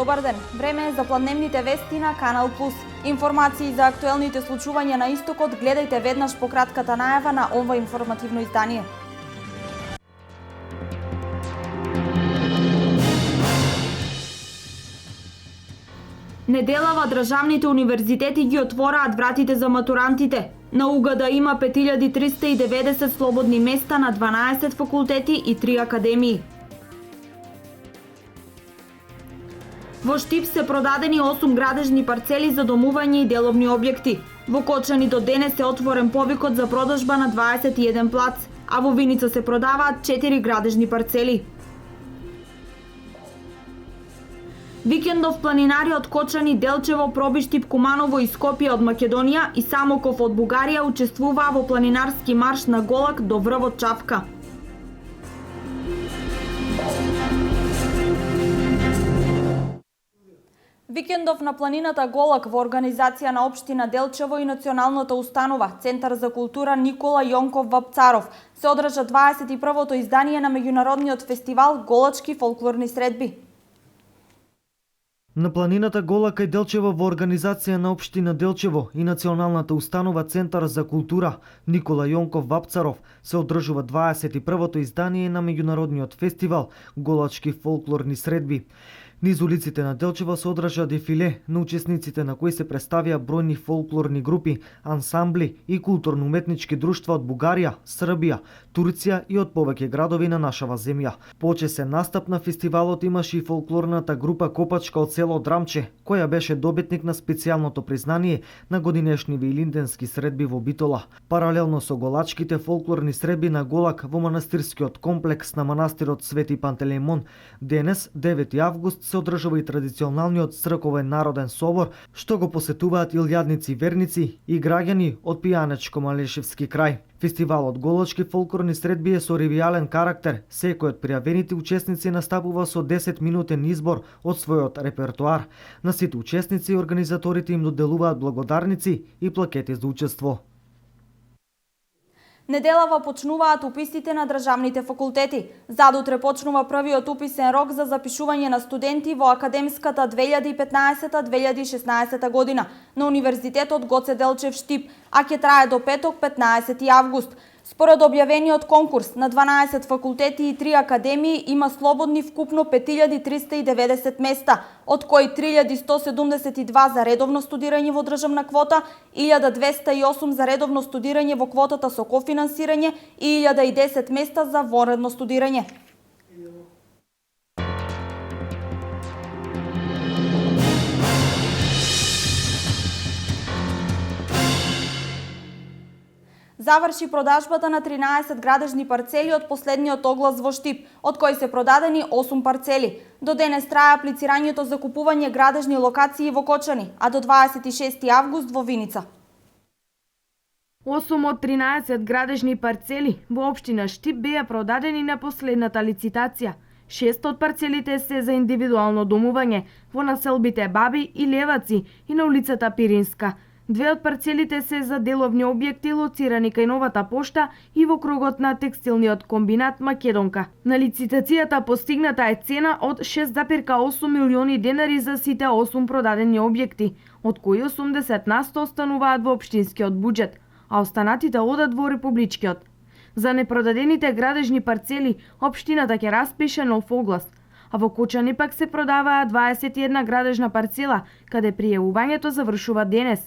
добар ден. Време е за пладневните вести на Канал Плюс. Информации за актуелните случувања на истокот гледајте веднаш по кратката најава на ова информативно издание. Неделава државните универзитети ги отвораат вратите за матурантите. На УГД има 5390 слободни места на 12 факултети и 3 академии. Во Штип се продадени 8 градежни парцели за домување и деловни објекти. Во Кочани до денес е отворен повикот за продажба на 21 плац, а во Виница се продаваат 4 градежни парцели. Викендов планинари од Кочани, Делчево, Пробиштип, Куманово и Скопје од Македонија и Самоков од Бугарија учествуваа во планинарски марш на Голак до врвот Чавка. Викендов на планината Голак во организација на општина Делчево и Националната установа Центар за култура Никола Јонков Вапцаров се одржа 21-то издание на меѓународниот фестивал Голачки фолклорни средби. На планината Голак и Делчево во организација на општина Делчево и Националната установа Центар за култура Никола Јонков Вапцаров се одржува 21-то издание на меѓународниот фестивал Голачки фолклорни средби. Низ улиците на Делчево се одржа дефиле на учесниците на кои се представија бројни фолклорни групи, ансамбли и културно-уметнички друштва од Бугарија, Србија, Турција и од повеќе градови на нашава земја. Почесен настап на фестивалот имаше и фолклорната група Копачка од село Драмче, која беше добитник на специјалното признание на годинешни Вилинденски средби во Битола. Паралелно со голачките фолклорни средби на Голак во манастирскиот комплекс на манастирот Свети Пантелеймон, денес, 9 август, се одржува и традиционалниот црковен народен собор, што го посетуваат илјадници верници и граѓани од Пијанечко-Малешевски крај. Фестивалот Голачки фолклорни средби е со ревијален карактер. Секој од пријавените учесници настапува со 10-минутен избор од својот репертоар. На сите учесници организаторите им доделуваат благодарници и плакети за учество. Неделава почнуваат уписите на државните факултети. Задутре почнува првиот уписен рок за запишување на студенти во академската 2015-2016 година на Универзитетот Гоце Делчев Штип, а ќе трае до петок 15 август. Според објавениот конкурс, на 12 факултети и 3 академии има слободни вкупно 5390 места, од кои 3172 за редовно студирање во државна квота, 1208 за редовно студирање во квотата со кофинансирање и 1010 места за вонредно студирање. Заврши продажбата на 13 градежни парцели од последниот оглас во Штип, од кои се продадени 8 парцели. До денес трае аплицирањето за купување градежни локации во Кочани, а до 26 август во Виница. 8 од 13 градежни парцели во општина Штип беа продадени на последната лицитација. 6 од парцелите се за индивидуално домување во населбите Баби и Леваци и на улицата Пиринска. 2 од парцелите се за деловни објекти лоцирани кај новата пошта и во кругот на текстилниот комбинат Македонка. На лицитацијата постигната е цена од 6,8 милиони денари за сите 8 продадени објекти, од кои 80% остануваат во општинскиот буџет, а останатите одат во републичкиот. За непродадените градежни парцели, општината ќе распише нов оглас, а во Кочани пак се продаваа 21 градежна парцела, каде пријавувањето завршува денес.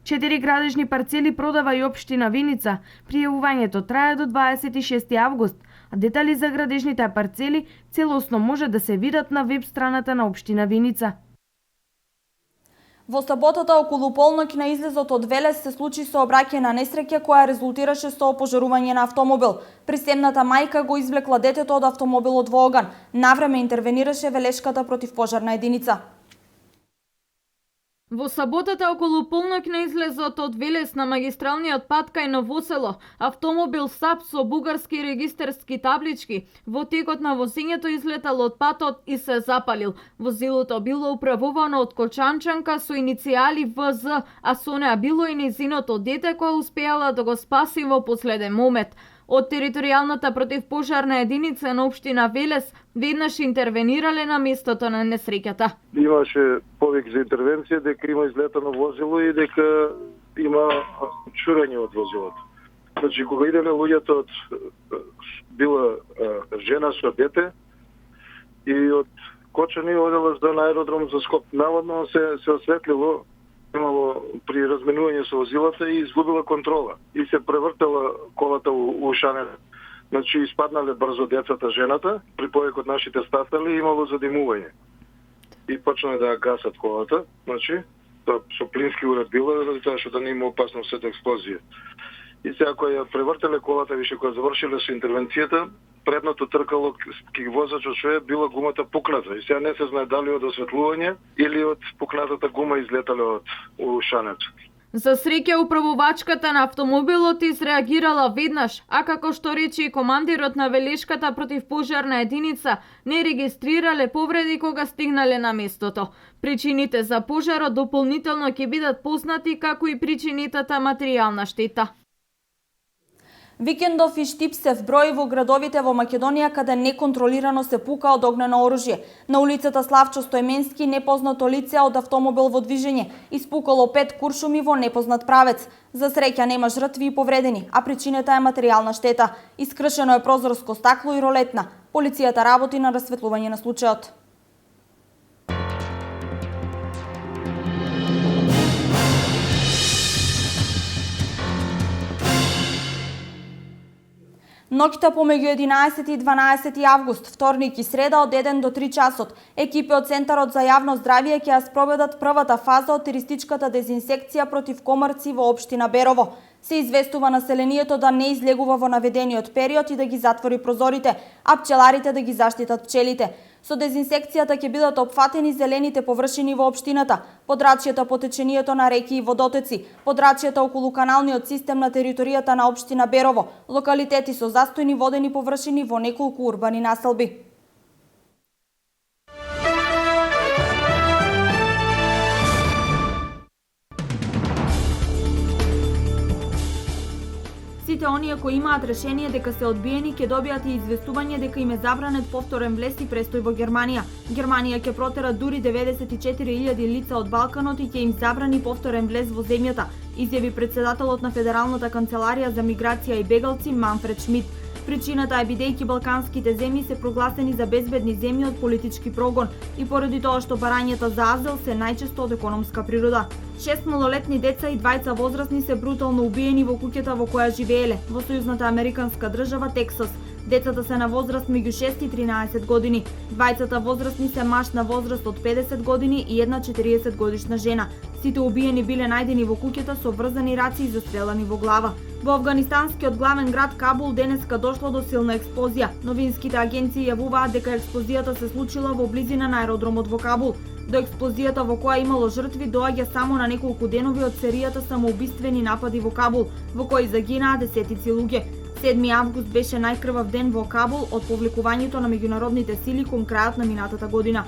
4 градежни парцели продава и општина Виница. Пријавувањето трае до 26 август, а детали за градежните парцели целосно може да се видат на веб страната на општина Виница. Во саботата околу полноќ на излезот од Велес се случи сообраќајна несреќа која резултираше со опожарување на автомобил. Присемната мајка го извлекла детето од автомобилот во оган. Навреме интервенираше велешката противпожарна единица. Во саботата околу полноќ на излезот од Велес на магистралниот пат кај Новосело, автомобил САП со бугарски регистарски таблички во текот на возењето излетал од патот и се запалил. Возилото било управувано од кочанчанка со иницијали ВЗ, а со неа било и нејзиното дете која успеала да го спаси во последен момент. Од територијалната противпожарна единица на општина Велес веднаш интервенирале на местото на несреќата. Имаше повик за интервенција дека има излетано возило и дека има чурење од возилото. Значи, кога иделе луѓето била жена со дете и од Кочани одела на аеродром за Скоп. Наводно се осветлило, имало при разменување со возилата и изгубила контрола. И се превртела колата у шанет. Значи, испаднале брзо децата, жената, при повеќе од нашите стафели имало задимување. И почнале да гасат колата, значи, со плински уред била, заради тоа што да не има опасност од експлозија. И сега која ја превртеле колата, више која завршиле со интервенцијата, предното тркало ки возачот што е била гумата пукната. И сега не се знае дали од осветлување или од пукнатата гума излетале од ушането. За среќа управувачката на автомобилот изреагирала веднаш, а како што рече и командирот на Велешката противпожарна единица, не регистрирале повреди кога стигнале на местото. Причините за пожарот дополнително ќе бидат познати, како и причинетата материјална штета. Викендов и штип се вброи во градовите во Македонија каде неконтролирано се пука од огнено оружје. На улицата Славчо Стојменски непознато лице од автомобил во движење испукало 5 куршуми во непознат правец. За среќа нема жртви и повредени, а причината е материјална штета. Искршено е прозорско стакло и ролетна. Полицијата работи на расветлување на случајот. Ноќта помеѓу 11 и 12 август, вторник и среда од 1 до 3 часот, екипи од Центарот за јавно здравје ќе ја спроведат првата фаза од теристичката дезинсекција против комарци во општина Берово. Се известува населението да не излегува во наведениот период и да ги затвори прозорите, а пчеларите да ги заштитат пчелите. Со дезинсекцијата ќе бидат опфатени зелените површини во општината, подрачјата по течението на реки и водотоци, подрачјата околу каналниот систем на територијата на општина Берово, локалитети со застојни водени површини во неколку урбани населби. Сите оние кои имаат решение дека се одбиени ќе добијат и известување дека им е забранет повторен влез и престој во Германија. Германија ќе протера дури 94.000 лица од Балканот и ќе им забрани повторен влез во земјата, изјави председателот на Федералната канцеларија за миграција и бегалци Манфред Шмид. Причината е бидејќи балканските земји се прогласени за безбедни земји од политички прогон и поради тоа што барањата за азил се најчесто од економска природа. 6 малолетни деца и 2 возрастни се брутално убиени во куќата во која живееле во сојузната американска држава Тексас. Децата се на возраст меѓу 6 и 13 години. 2 возрастни се маж на возраст од 50 години и една 40 годишна жена. Сите убиени биле најдени во куќата со врзани раци и застрелани во глава. Во афганистанскиот главен град Кабул денеска дошло до силна експлозија. Новинските агенции јавуваат дека експлозијата се случила во близина на аеродромот во Кабул. До експлозијата во која имало жртви доаѓа само на неколку денови од серијата самоубиствени напади во Кабул, во кои загинаа десетици луѓе. 7 август беше најкрвав ден во Кабул од повлекувањето на меѓународните сили кон крајот на минатата година.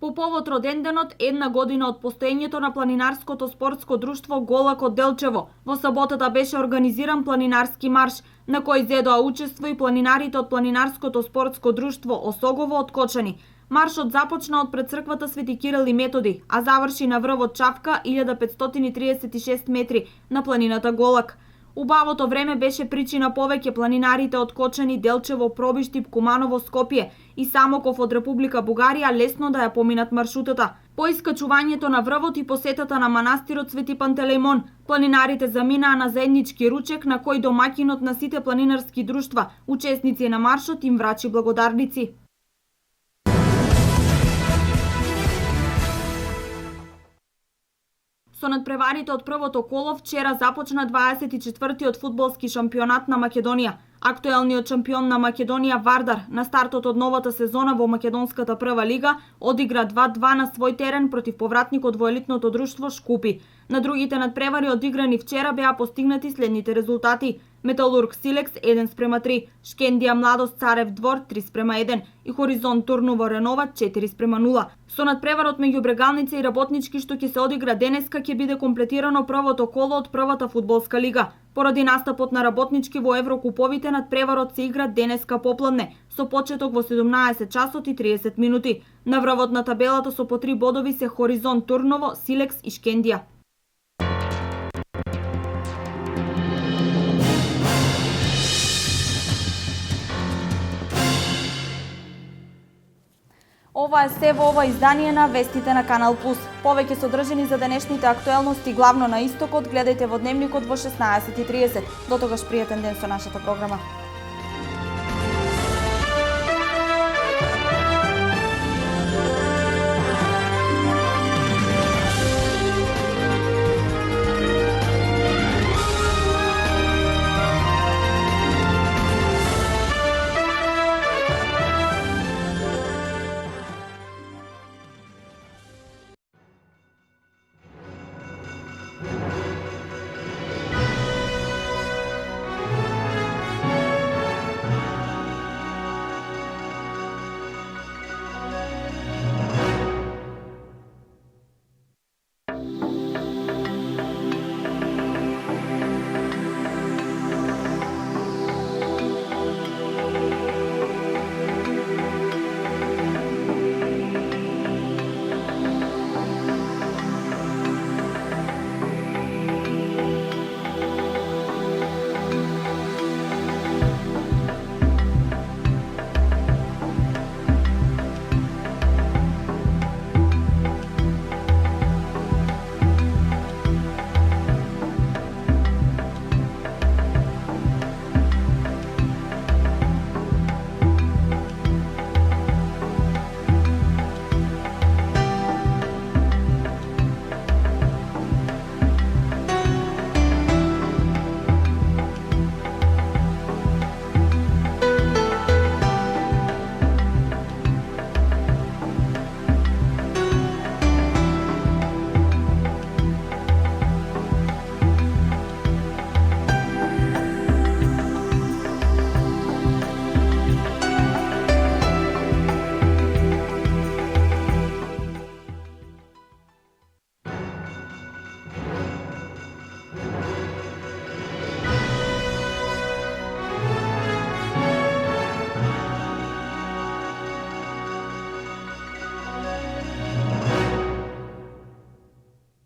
По повод роденденот, една година од постоењето на планинарското спортско друштво Голак од Делчево, во саботата беше организиран планинарски марш, на кој зедоа учество и планинарите од планинарското спортско друштво Осогово од Кочани. Маршот започна од пред црквата Свети Кирил и Методи, а заврши на врвот Чавка 1536 метри на планината Голак. Убавото време беше причина повеќе планинарите од Кочани, Делчево, Пробиштип, Куманово, Скопје и Самоков од Република Бугарија лесно да ја поминат маршрутата. По искачувањето на врвот и посетата на манастирот Свети Пантелеймон, планинарите заминаа на заеднички ручек на кој домаќинот на сите планинарски друштва, учесници на маршот, им врачи благодарници. Со надпреварите од првото коло вчера започна 24-тиот фудбалски шампионат на Македонија. Актуелниот шампион на Македонија Вардар на стартот од новата сезона во македонската прва лига одигра 2-2 на свој терен против повратникот во елитното друштво Шкупи. На другите надпревари одиграни вчера беа постигнати следните резултати: Металург Силекс 1:3, Шкендија Младост Царев Двор 3:1 и Хоризонт Турново Ренова 4:0. Со надпреварот меѓу Брегалница и Работнички што ќе се одигра денеска ќе биде комплетирано првото коло од првата фудбалска лига. Поради настапот на Работнички во Еврокуповите надпреварот се игра денеска попладне со почеток во 17 часот и 30 минути. На врвот на табелата со по 3 бодови се Хоризонт Турново, Силекс и Шкендија. Ова е се во ова издание на Вестите на Канал Плюс. Повеќе содржини за денешните актуелности главно на истокот гледајте во Дневникот во 16:30. До тогаш пријатен ден со нашата програма.